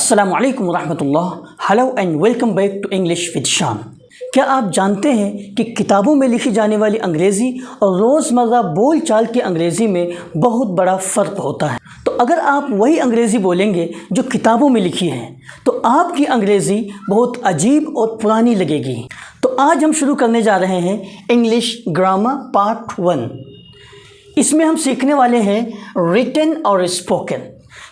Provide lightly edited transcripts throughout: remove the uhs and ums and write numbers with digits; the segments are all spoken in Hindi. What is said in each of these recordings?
अस्सलामु अलैकुम वरहमतुल्लाह। Hello and welcome back to English with Shan. क्या आप जानते हैं कि किताबों में लिखी जाने वाली अंग्रेज़ी और रोज़मर्रा बोल चाल की अंग्रेज़ी में बहुत बड़ा फ़र्क होता है। तो अगर आप वही अंग्रेज़ी बोलेंगे जो किताबों में लिखी है तो आपकी अंग्रेज़ी बहुत अजीब और पुरानी लगेगी। तो आज हम शुरू करने जा रहे हैं इंग्लिश ग्रामर पार्ट 1। इसमें हम सीखने वाले हैं रिटन और स्पोकन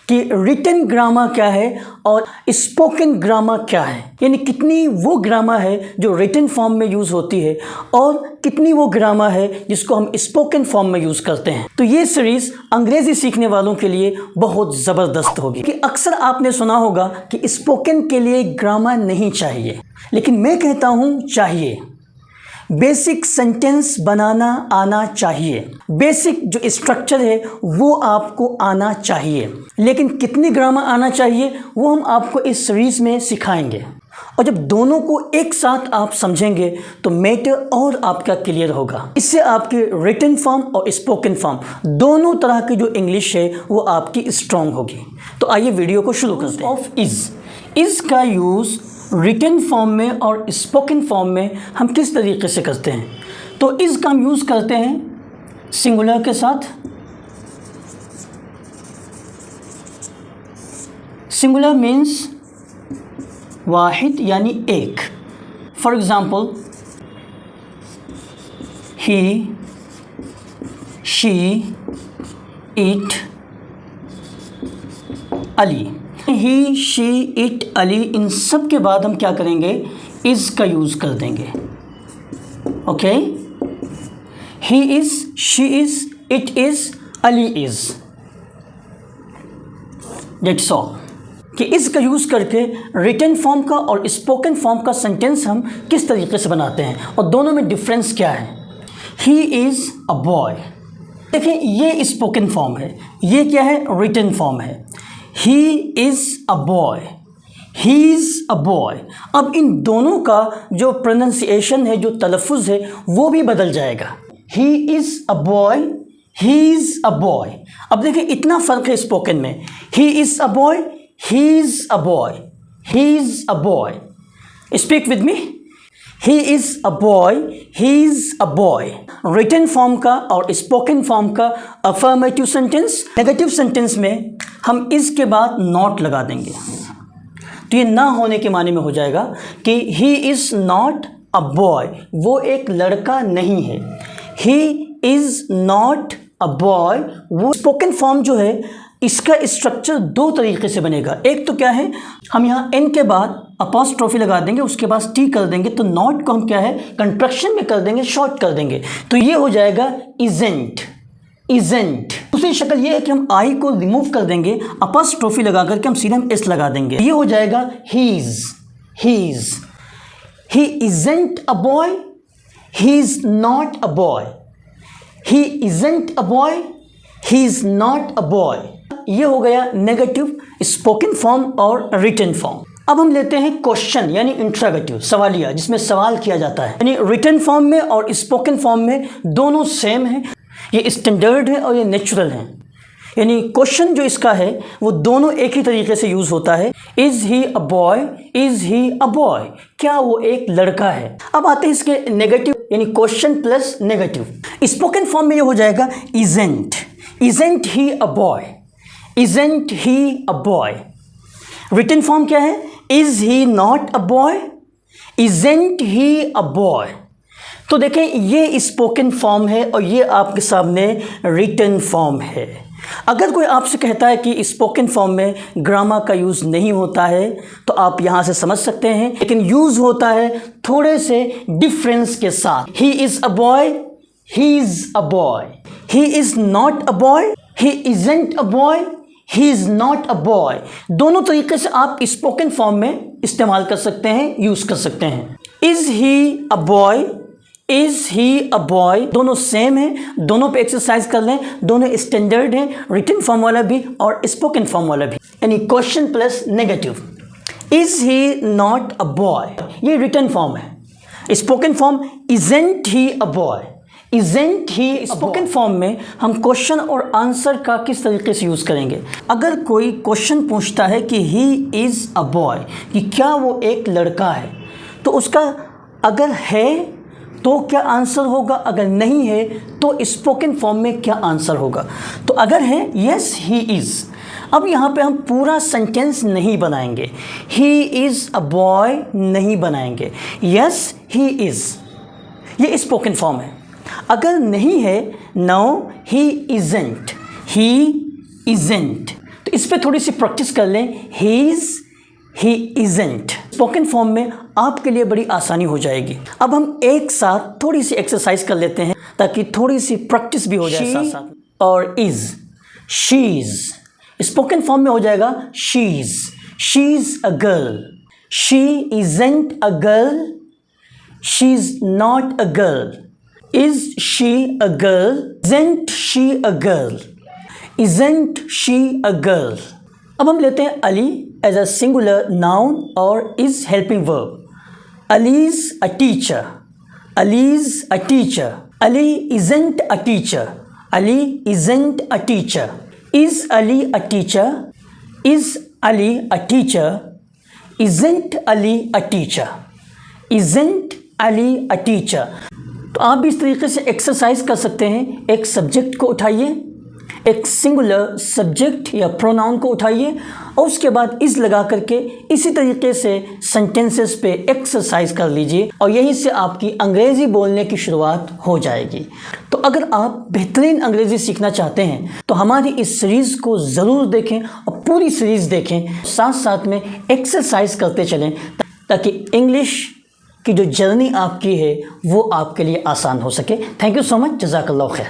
कि रिटन ग्रामर क्या है और स्पोकन ग्रामर क्या है, यानी कितनी वो ग्रामर है जो रिटन फॉर्म में यूज़ होती है और कितनी वो ग्रामर है जिसको हम स्पोकन फॉर्म में यूज़ करते हैं। तो ये सीरीज़ अंग्रेज़ी सीखने वालों के लिए बहुत ज़बरदस्त होगी कि अक्सर आपने सुना होगा कि स्पोकन के लिए ग्रामर नहीं चाहिए, लेकिन मैं कहता हूँ चाहिए। बेसिक सेंटेंस बनाना आना चाहिए, बेसिक जो स्ट्रक्चर है वो आपको आना चाहिए, लेकिन कितनी ग्रामर आना चाहिए वो हम आपको इस सीरीज़ में सिखाएंगे। और जब दोनों को एक साथ आप समझेंगे तो मैटर और आपका क्लियर होगा। इससे आपकी रिटन फॉर्म और स्पोकन फॉर्म दोनों तरह की जो इंग्लिश है वो आपकी स्ट्रॉन्ग होगी। तो आइए वीडियो को शुरू करते हैं। ऑफ इज़ का यूज़ रिटन फॉर्म में और स्पोकन फॉर्म में हम किस तरीके से करते हैं। तो इज़ का हम यूज़ करते हैं सिंगुलर के साथ। सिंगुलर मीन्स वाहिद यानी एक। For example he, she, it, Ali. He, she, it, Ali, इन सब के बाद हम क्या करेंगे, इज़ का यूज़ कर देंगे। Okay, he is, she is, it is, Ali is, that's all. कि इज़ का यूज़ करके रिटन फॉर्म का और स्पोकन फॉर्म का सेंटेंस हम किस तरीके से बनाते हैं और दोनों में डिफरेंस क्या है। ही इज़ अ बॉय, देखिए ये स्पोकन फॉर्म है, ये क्या है, रिटन फॉर्म है। He is a boy, he is a boy. अब इन दोनों का जो प्रोनाउंसिएशन है, जो तलफ़ुज़ है वो भी बदल जाएगा। He is a boy, he is a boy. अब देखिए इतना फ़र्क है स्पोकन में। He is a boy, he is a boy, he is a boy. Speak with me. He is a boy, he is a boy. Written form का और spoken form का affirmative sentence, negative sentence में हम is के बाद not लगा देंगे। तो ये ना होने के माने में हो जाएगा कि he is not a boy, वो एक लड़का नहीं है। He is not a boy, वो spoken form जो है इसका स्ट्रक्चर दो तरीके से बनेगा। एक तो क्या है, हम यहाँ एन के बाद अपॉस्ट्रोफी लगा देंगे, उसके बाद टी कर देंगे, तो नॉट को हम क्या है कंट्रैक्शन में कर देंगे, शॉर्ट कर देंगे, तो ये हो जाएगा इजेंट, इजेंट। दूसरी शक्ल ये है कि हम आई को रिमूव कर देंगे, अपॉस्ट्रोफी लगा करके हम सीधे एस लगा देंगे, ये हो जाएगा he's, he's. He isn't a boy, he is not a boy, he isn't a boy, he is not a boy. ये हो गया नेगेटिव स्पोकन फॉर्म और रिटन फॉर्म। अब हम लेते हैं क्वेश्चन यानी इंट्रोगेटिव, सवालिया, जिसमें सवाल किया जाता है। यानी रिटन फॉर्म में और स्पोकन फॉर्म में दोनों सेम है, ये स्टैंडर्ड है और ये नेचुरल है। यानी क्वेश्चन जो इसका है वो दोनों एक ही तरीके से यूज़ होता है। Is he a boy, is he a boy, क्या वो एक लड़का है। अब आते हैं इसके नेगेटिव यानी question plus negative. Spoken form में ये हो जाएगा isn't, isn't he a boy, isn't he a boy. Written form क्या है, is he not a boy, isn't he a boy. तो देखें ये स्पोकन फॉर्म है और ये आपके सामने रिटन फॉर्म है। अगर कोई आपसे कहता है कि स्पोकन फॉर्म में ग्रामर का यूज़ नहीं होता है तो आप यहाँ से समझ सकते हैं, लेकिन यूज़ होता है थोड़े से डिफरेंस के साथ। He is a boy, he is a boy, he is not a boy, he isn't a boy, he is not a boy. दोनों तरीके से आप स्पोकन फॉर्म में इस्तेमाल कर सकते हैं, यूज़ कर सकते हैं। Is he a boy, is he a boy, दोनों सेम है, दोनों पे एक्सरसाइज कर लें, दोनों स्टैंडर्ड हैं, रिटन फॉर्म वाला भी और स्पोकन फॉर्म वाला भी। यानी question plus negative. Is he not a boy, ये रिटन फॉर्म है। Spoken form isn't he a boy, isn't he spoken form में हम क्वेश्चन और आंसर का किस तरीके से यूज़ करेंगे। अगर कोई क्वेश्चन पूछता है कि ही इज़ अ बॉय, कि क्या वो एक लड़का है, तो उसका अगर है तो क्या आंसर होगा, अगर नहीं है तो स्पोकन फॉर्म में क्या आंसर होगा। तो अगर है यस ही इज़, अब यहाँ पे हम पूरा सेंटेंस नहीं बनाएंगे, ही इज़ अ बॉय नहीं बनाएंगे, यस ही इज़, ये स्पोकन फॉर्म है। अगर नहीं है no he isn't, he isn't, तो इस पर थोड़ी सी प्रैक्टिस कर लें, he is, he isn't. Spoken form में आपके लिए बड़ी आसानी हो जाएगी। अब हम एक साथ थोड़ी सी एक्सरसाइज कर लेते हैं ताकि थोड़ी सी प्रैक्टिस भी हो जाए साथ साथ। और is, she is, spoken form में हो जाएगा she is a girl, she isn't a girl, she is not a girl. Is she a girl? Isn't she a girl? Isn't she a girl? अब हम लेते हैं Ali as a singular noun और is helping verb. Ali is a teacher, Ali is a teacher, Ali isn't a teacher, Ali isn't a teacher. Is Ali a teacher? Is Ali a teacher? Isn't Ali a teacher? Isn't Ali a teacher? तो आप भी इस तरीके से एक्सरसाइज कर सकते हैं। एक सब्जेक्ट को उठाइए, एक सिंगुलर सब्जेक्ट या प्रोनाउन को उठाइए और उसके बाद इज़ लगा करके इसी तरीके से सेंटेंसेस पे एक्सरसाइज कर लीजिए और यहीं से आपकी अंग्रेज़ी बोलने की शुरुआत हो जाएगी। तो अगर आप बेहतरीन अंग्रेज़ी सीखना चाहते हैं तो हमारी इस सीरीज़ को ज़रूर देखें और पूरी सीरीज़ देखें, साथ साथ में एक्सरसाइज करते चलें ताकि इंग्लिश की जो जर्नी आपकी है वो आपके लिए आसान हो सके। थैंक यू सो मच, जज़ाकल्लाह खैर।